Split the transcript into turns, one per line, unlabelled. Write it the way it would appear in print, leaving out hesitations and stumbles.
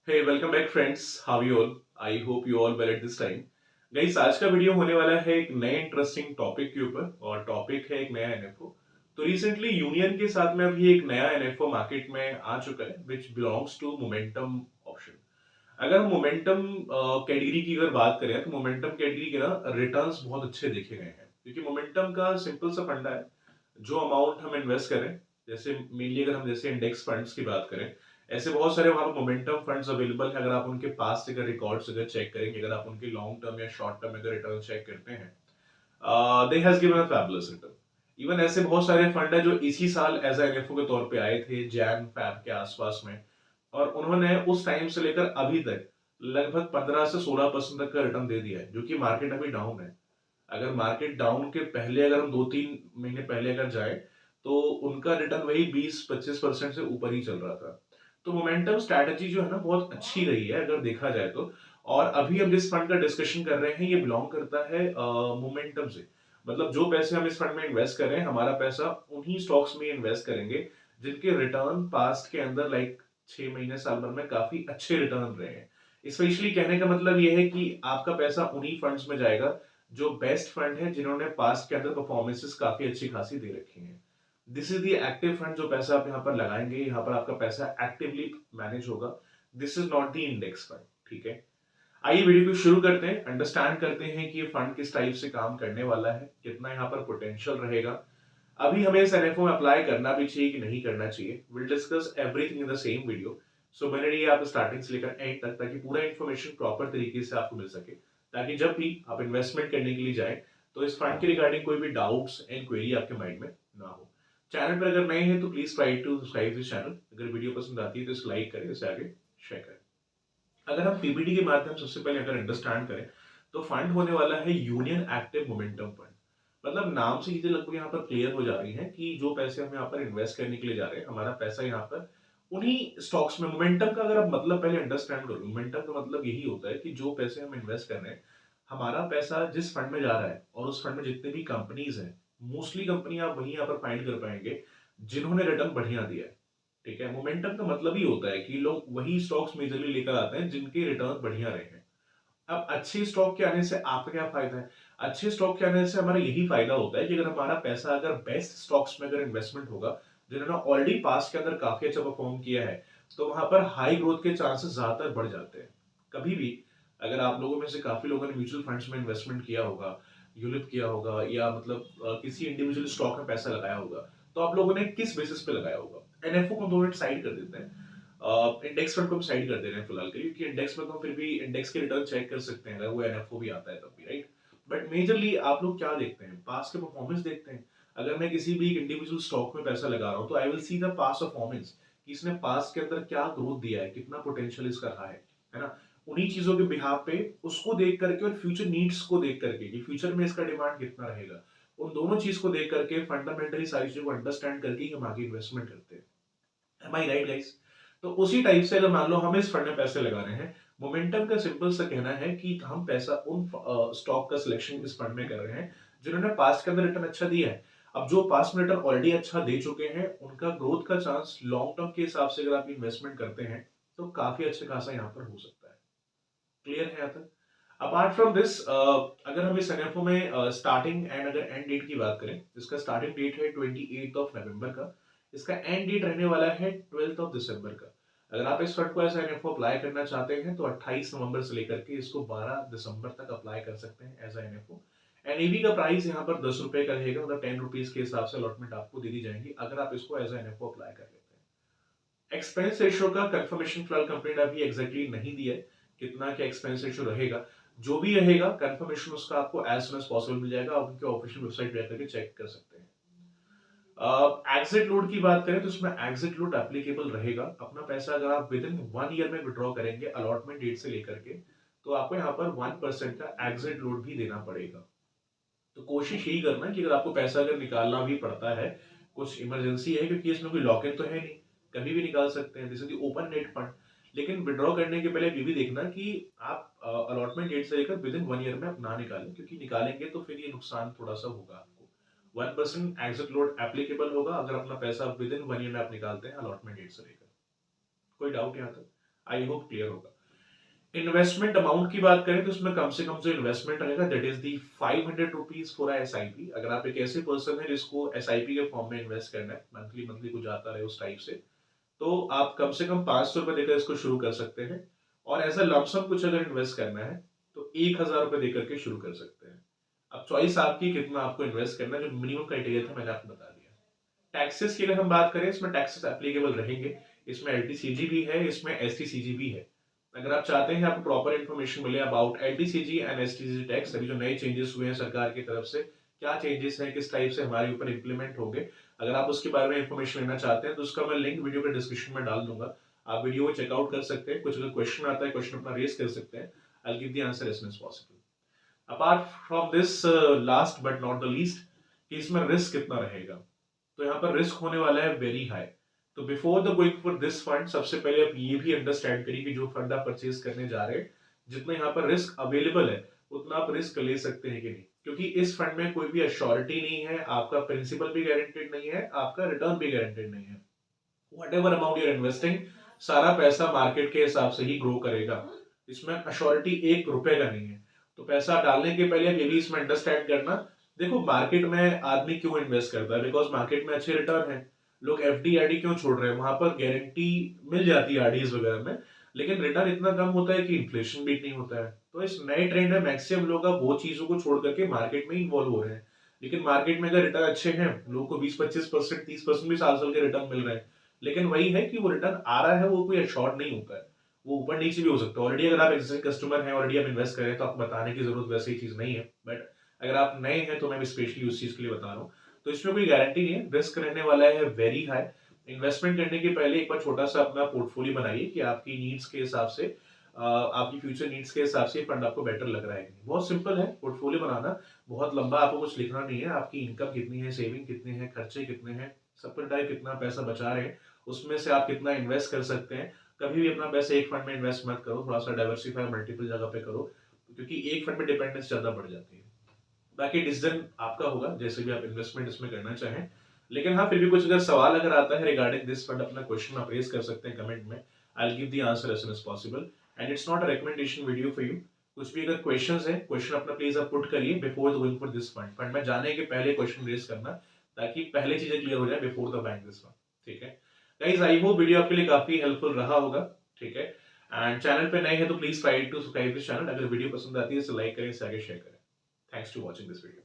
Hey, welcome back friends. How are you all? I hope you all well at this time. Guys आज का video होने वाला है एक नए इंटरेस्टिंग टॉपिक के ऊपर और टॉपिक है एक नया एनएफओ। तो रिसेंटली यूनियन के साथ में अभी एक नया एनएफओ मार्केट में आ चुका है which belongs to momentum option. अगर हम मोमेंटम कैटेगरी की अगर बात करें तो मोमेंटम कैटेगरी के ना रिटर्न्स बहुत अच्छे देखे गए हैं क्योंकि मोमेंटम का सिंपल सा फंडा है। जो अमाउंट हम इन्वेस्ट करें, जैसे मेनली अगर हम जैसे इंडेक्स फंड्स की बात करें, ऐसे बहुत सारे वहां पर मोमेंटम फंड्स अवेलेबल है। अगर आप उनके पास्ट अगर रिकॉर्ड्स अगर चेक करेंगे, अगर आप उनके लॉन्ग टर्म या शॉर्ट टर्म अगर रिटर्न चेक करते हैं, they has given a fabulous return. Even ऐसे बहुत सारे फंड है जो इसी साल एज एनएफओ के तौर पे आए थे जैन फैब के आसपास में, और उन्होंने उस टाइम से लेकर अभी तक लगभग 15 से 16% तक का रिटर्न दे दिया है, जो कि मार्केट अभी डाउन है। अगर मार्केट डाउन के पहले अगर हम 2-3 महीने पहले अगर जाए तो उनका रिटर्न वही 20-25% से ऊपर ही चल रहा था। तो मोमेंटम स्ट्रैटेजी जो है ना बहुत अच्छी रही है अगर देखा जाए तो। और अभी हम जिस फंड का डिस्कशन कर रहे हैं ये बिलोंग करता है मोमेंटम से। मतलब जो पैसे हम इस फंड में इन्वेस्ट कर रहे हैं, हमारा पैसा उन्हीं स्टॉक्स में इन्वेस्ट करेंगे जिनके रिटर्न पास्ट के अंदर लाइक 6 महीने साल भर में काफी अच्छे रिटर्न रहे हैं। स्पेशली कहने का मतलब ये है कि आपका पैसा उन्हीं फंड्स में जाएगा जो बेस्ट फंड है, जिन्होंने पास्ट के अंदर परफॉर्मेंसेस काफी अच्छी खासी दे रखी हैं। This is the active fund, जो पैसा आप यहाँ पर लगाएंगे, यहाँ पर आपका पैसा एक्टिवली मैनेज होगा। This is not the index fund. ठीक है, आइए वीडियो को शुरू करते हैं, अंडरस्टैंड करते हैं कि ये फंड किस टाइप से काम करने वाला है, कितना यहाँ पर पोटेंशियल रहेगा, अभी हमें इस एनएफओ में अप्लाई करना भी चाहिए कि नहीं करना चाहिए। Will discuss everything in the same video. So मैंने लिए आप स्टार्टिंग से लेकर एंड तक, ताकि पूरा इन्फॉर्मेशन प्रॉपर तरीके से आपको मिल सके, ताकि जब भी आप इन्वेस्टमेंट करने के लिए जाएं तो इस फंड के रिगार्डिंग कोई भी डाउट्स एंड क्वेरी आपके माइंड में ना हो। चैनल पर अगर नए हैं तो please try to subscribe this channel. अगर वीडियो पसंद आती है तो इसे लाइक करें, इसे आगे शेयर करें। अगर हम पीपीटी के माध्यम सबसे पहले अगर अंडरस्टैंड करें तो फंड होने वाला है यूनियन एक्टिव मोमेंटम फंड। मतलब नाम से चीजें लगभग यहाँ पर क्लियर हो जा रही हैं कि जो पैसे हम यहाँ पर इन्वेस्ट करने के लिए जा रहे हैं, हमारा पैसा यहाँ पर उन्हीं स्टॉक्स में। मोमेंटम का अगर आप मतलब पहले अंडरस्टैंड करो, मोमेंटम का मतलब यही होता है कि जो पैसे हम इन्वेस्ट कर रहे हैं, हमारा पैसा जिस फंड में जा रहा है और उस फंड में जितने भी कंपनीज हैं, मोस्टली कंपनी आप वहीं यहाँ पर फाइंड कर पाएंगे जिन्होंने रिटर्न बढ़िया दिया है। ठीक है, मोमेंटम का मतलब ही होता है कि लोग वही स्टॉक्स मेजरली लेकर आते हैं जिनके रिटर्न बढ़िया रहे हैं। अब अच्छे स्टॉक के आने से आपका क्या फायदा है? अच्छे स्टॉक के आने से हमारा यही फायदा होता है कि अगर हमारा पैसा अगर बेस्ट स्टॉक्स में अगर इन्वेस्टमेंट होगा, जिन्होंने ऑलरेडी पास्ट के अंदर काफी अच्छा परफॉर्म किया है, तो वहां पर हाई ग्रोथ के चांसेस ज्यादातर बढ़ जाते हैं। कभी भी अगर आप लोगों में से काफी लोगों ने म्यूचुअल फंड्स में इन्वेस्टमेंट किया होगा, यूलिप किया होगा, या मतलब किसी इंडिविजुअल स्टॉक में पैसा लगाया होगा, तो आप लोगों ने किस बेसिस पे लगाया होगा? एनएफओ को 2 मिनट साइड कर देते हैं, इंडेक्स फंड को हम साइड कर दे रहे हैं फिलहाल के लिए, क्योंकि इंडेक्स में तो हम फिर भी इंडेक्स के रिटर्न चेक कर सकते हैं अगर वो एनएफओ भी आता है तब भी, राइट। बट मेजरली आप लोग क्या देखते हैं? पास्ट के परफॉर्मेंस देखते हैं। अगर मैं किसी भी इंडिविजुअल स्टॉक में पैसा लगा रहा हूँ तो I will see the past performance, कि इसने पास्ट के अंदर क्या ग्रोथ दिया है, कितना पोटेंशियल इसका रहा है ना। उन्हीं चीजों के बिहाफ पे उसको देख करके और फ्यूचर नीड्स को देख करके कि फ्यूचर में इसका डिमांड कितना रहेगा, उन दोनों चीज को देख करके फंडामेंटली सारी चीजों को अंडरस्टैंड करके ही हम आगे इन्वेस्टमेंट करते हैं। एम आई राइट गाइस? तो उसी टाइप से अगर मान लो हम इस फंड में पैसे लगा रहे हैं, मोमेंटम का सिंपल सा कहना है कि हम पैसा उन स्टॉक का सिलेक्शन इस फंड में कर रहे हैं जिन्होंने पास्ट के अंदर रिटर्न अच्छा दिया है। अब जो पास्ट में रिटर्न ऑलरेडी अच्छा दे चुके हैं, उनका ग्रोथ का चांस लॉन्ग टर्म के हिसाब से अगर आप इन्वेस्टमेंट करते हैं तो काफी अच्छा खासा यहाँ पर हो सकता है। क्लियर है यहाँ तक? अपार्ट फ्रॉम दिस, अगर हम इस एनएफओ में स्टार्टिंग एंड अगर एंड डेट की बात करें, इसका स्टार्टिंग डेट है 28 का, इसका एंड डेट रहने वाला है 12 का। अगर आप इस फंड को ऐसा एनएफओ अप्लाई करना चाहते हैं तो 28 नवंबर से लेकर के इसको 12 दिसंबर तक अप्लाई कर सकते हैं एज एनएफओ। एनएवी का प्राइस यहाँ पर 10 रुपए का रहेगा, मतलब 10 रुपीज के हिसाब से अलॉटमेंट आपको दे दी जाएंगी अगर आप इसको एज एनएफओ अप्लाई कर लेते हैं। एक्सपेंस रेशियो का कंफर्मेशन फिलहाल कंपनी ने अभी एग्जैक्टली नहीं दिया है, कितना क्या एक्सपेंस रेशियो रहेगा। जो भी रहेगा कंफर्मेशन उसका आपको एज सुन एज पॉसिबल मिल जाएगा, आप उनके ऑफिशियल वेबसाइट पे जाकर के चेक कर सकते हैं। एग्जिट लोड की बात करें तो इसमें एग्जिट लोड एप्लीकेबल रहेगा। अपना पैसा अगर आप विद इन 1 ईयर में विड्रॉ करेंगे अलॉटमेंट डेट से लेकर के, तो आपको यहाँ पर 1% का एग्जिट लोड भी देना पड़ेगा। तो कोशिश यही करना है कि अगर आपको पैसा अगर निकालना भी पड़ता है, कुछ इमरजेंसी है, क्योंकि इसमें कोई लॉक इन तो है नहीं, कभी भी निकाल सकते हैं, this is open net fund. लेकिन विड्रॉ करने के पहले ये भी देखना कि आप अलॉटमेंट डेट से लेकर विद इन 1 ईयर में आप ना निकालें, क्योंकि निकालेंगे तो फिर ये नुकसान थोड़ा सा होगा आपको। 1% एग्जिट लोड एप्लीकेबल होगा अगर अपना पैसा विद इन 1 ईयर में आप निकालते हैं अलॉटमेंट डेट से लेकर। कोई डाउट यहाँ तक? आई होप क्लियर होगा। इन्वेस्टमेंट अमाउंट की बात करें तो इसमें कम से कम जो इन्वेस्टमेंट रहेगा that is the 500 rupees for SIP। अगर आप एक ऐसे पर्सन है जिसको SIP के फॉर्म में इन्वेस्ट करना है, मंथली मंथली कुछ आता रहे उस टाइप से, तो आप कम से कम 500 रुपए देकर इसको शुरू कर सकते हैं। और एज अ लमसम कुछ अगर इन्वेस्ट करना है तो 1000 रुपए देकर के शुरू कर सकते हैं। अब चॉइस आपकी कितना आपको इन्वेस्ट करना है, जो मिनिमम क्राइटेरिया था मैंने आपको बता दिया। टैक्सेस की अगर हम बात करें, इसमें टैक्सेस एप्लीकेबल रहेंगे। इसमें LTCG भी है, इसमें STCG भी है। अगर आप चाहते हैं आपको प्रॉपर इन्फॉर्मेशन मिले about LTCG and STCG tax, अभी जो नए चेंजेस हुए हैं सरकार की तरफ से, क्या चेंजेस हैं, किस टाइप से हमारे ऊपर इंप्लीमेंट होंगे, अगर आप उसके बारे में इन्फॉर्मेशन लेना चाहते हैं तो उसका मैं लिंक वीडियो के डिस्क्रिप्शन में डाल दूंगा। आप वीडियो को चेकआउट कर सकते हैं। कुछ अगर क्वेश्चन आता है, क्वेश्चन अपना रेज कर सकते हैं। I give the answer as soon as possible. Apart from this, last but not the least, कि इसमें रिस्क कितना रहेगा, तो यहाँ पर रिस्क होने वाला है वेरी हाई। तो before the going for this fund, सबसे पहले आप ये भी अंडरस्टैंड करिए कि जो फंड आप परचेज करने जा रहे हैं, जितना यहाँ पर रिस्क अवेलेबल है उतना आप रिस्क ले सकते हैं कि नहीं। क्योंकि इस फंड में कोई भी अश्योरिटी नहीं है, आपका प्रिंसिपल भी गारंटेड नहीं है, आपका रिटर्न भी गारंटेड नहीं है। Whatever amount you are investing, सारा पैसा मार्केट के हिसाब से ही ग्रो करेगा। इसमें अश्योरिटी 1 रुपए का नहीं है। तो पैसा डालने के पहले आप ये भी इसमें अंडरस्टैंड करना, देखो मार्केट में आदमी क्यों इन्वेस्ट करता है, बिकॉज मार्केट में अच्छे रिटर्न है। लोग FD RD क्यों छोड़ रहे हैं, वहां पर गारंटी मिल जाती है RDs वगैरह में, लेकिन रिटर्न इतना कम होता है कि इन्फ्लेशन बीट नहीं होता है। तो इस नए ट्रेंड में मैक्सिमम लोग अब वो चीजों को छोड़ करके मार्केट में इन्वॉल्व हो रहे हैं। लेकिन मार्केट में अगर रिटर्न अच्छे हैं, लोगों को 20-25%, 30% भी साल साल के रिटर्न मिल रहे हैं, लेकिन वही है कि वो रिटर्न आ रहा है, वो कोई एश्योर्ड नहीं होता है, वो ऊपर नीचे भी हो सकता है। ऑलरेडी अगर आप एक्जिस्टिंग कस्टमर हैं, ऑलरेडी आप इन्वेस्ट करें, तो आपको बताने की जरूरत वैसे ही चीज नहीं है। बट अगर आप नए हैं तो मैं स्पेशली उस चीज के लिए बता रहा हूँ। तो इसमें कोई गारंटी नहीं है, रिस्क रहने वाला है वेरी हाई। इन्वेस्टमेंट करने के पहले एक बार छोटा सा अपना पोर्टफोलियो बनाइए कि आपकी नीड्स के हिसाब से, आपकी फ्यूचर नीड्स के हिसाब से फंड आपको बेटर लग रहा है कि नहीं। बहुत सिंपल है पोर्टफोलियो बनाना, बहुत लंबा आपको कुछ लिखना नहीं है। आपकी इनकम कितनी है, सेविंग कितनी है, खर्चे कितने हैं, सब पर टाइप कितना पैसा बचा रहे हैं, उसमें से आप कितना इन्वेस्ट कर सकते हैं। कभी भी अपना पैसा एक फंड में इन्वेस्ट मत करो, थोड़ा सा डाइवर्सिफाई मल्टीपल जगह पे करो, क्योंकि एक फंड पे डिपेंडेंस ज्यादा बढ़ जाती है। बाकी डिसीजन आपका होगा, जैसे भी आप इन्वेस्टमेंट इसमें करना चाहें। लेकिन हाँ, फिर भी कुछ अगर सवाल अगर आता है रिगार्डिंग दिस फंड, अपना क्वेश्चन आप रेज कर सकते हैं कमेंट में। I will give the answer as soon as possible, and it's not a recommendation video for you. कुछ भी अगर क्वेश्चंस है, क्वेश्चन अपना प्लीज आप पुट करिए before going for this fund. Fund में जाने के पहले क्वेश्चन रेज करना, ताकि पहले चीजें क्लियर हो जाए before the buying this one. ठीक है गाइस, आई होप वीडियो आपके लिए काफी हेल्पफुल रहा होगा। ठीक है, एंड चैनल पे नए हैं तो please try to subscribe this channel. अगर वीडियो पसंद आती है तो लाइक करें, इसे आगे शेयर करें। Thanks to watching this video.